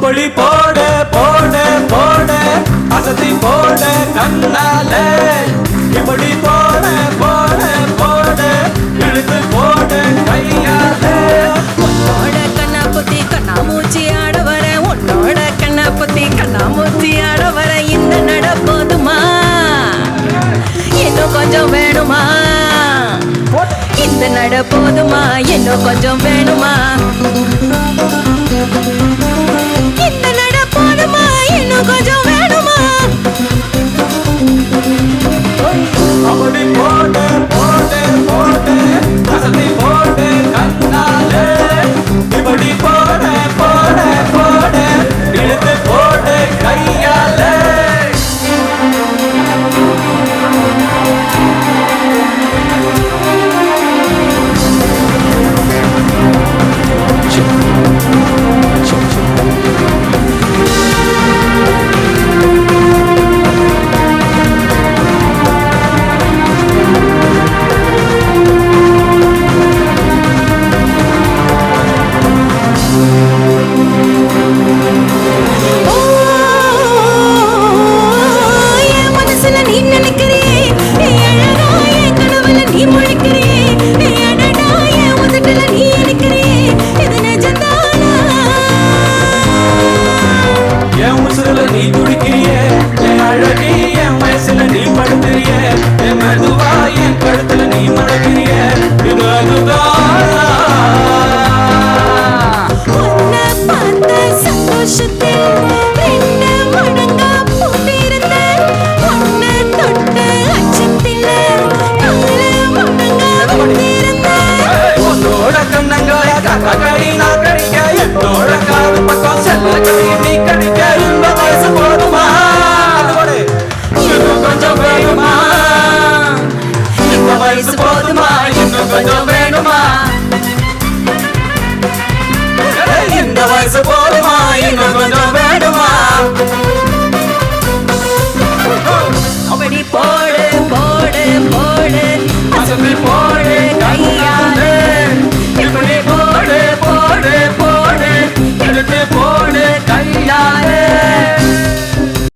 இப்படி போட போட போட அசதி போட கண்ணாலே இப்படி போட போட போட இழுத்து போட கையாலே உன்னோட கண்ணா புத்தி கண்ணா மூச்சி ஆட வர உன்னோட கண்ணா புத்தி கண்ணா மூச்சி ஆட வர இந்த நட போதுமா இன்னும் கொஞ்சம் வேணுமா இந்த நட போதுமா இன்னும் கொஞ்சம் வேணுமா இந்த நட போதுமா இன்னும் கொஞ்சம் வேணுமா அப்படி போட போட போட அசதி போட கண்ணாலே இப்படி போட போட போட இழுத்து போட கையாலே நீ துடிக்கிறியே என் அழகி என் வயசுல நீ படுத்துறியே என் மெதுவா என் கழுத்துல நீ மடக்கிறியே இது அதுதான் உன்னை பார்த்த சந்தோஷத்தில் ரெண்டு மடங்கா பூத்திருந்தேன் உன்னை தொட்ட அச்சத்தில் நாலு மடங்கா பூத்திருந்தேன் உன்னோட கண்ணங்காய கடி நான் கடிக்க என்னோட காது பக்கம் செல்ல கடி நீ கடிக்க இந்த வயசு போதுமா இன்னும் கொஞ்சம் வேணுமா இந்த வயசு போதுமா இன்னும் கொஞ்சம் வேணுமா இந்த வயசு போதுமா இன்னும் கொஞ்சம் வேணுமா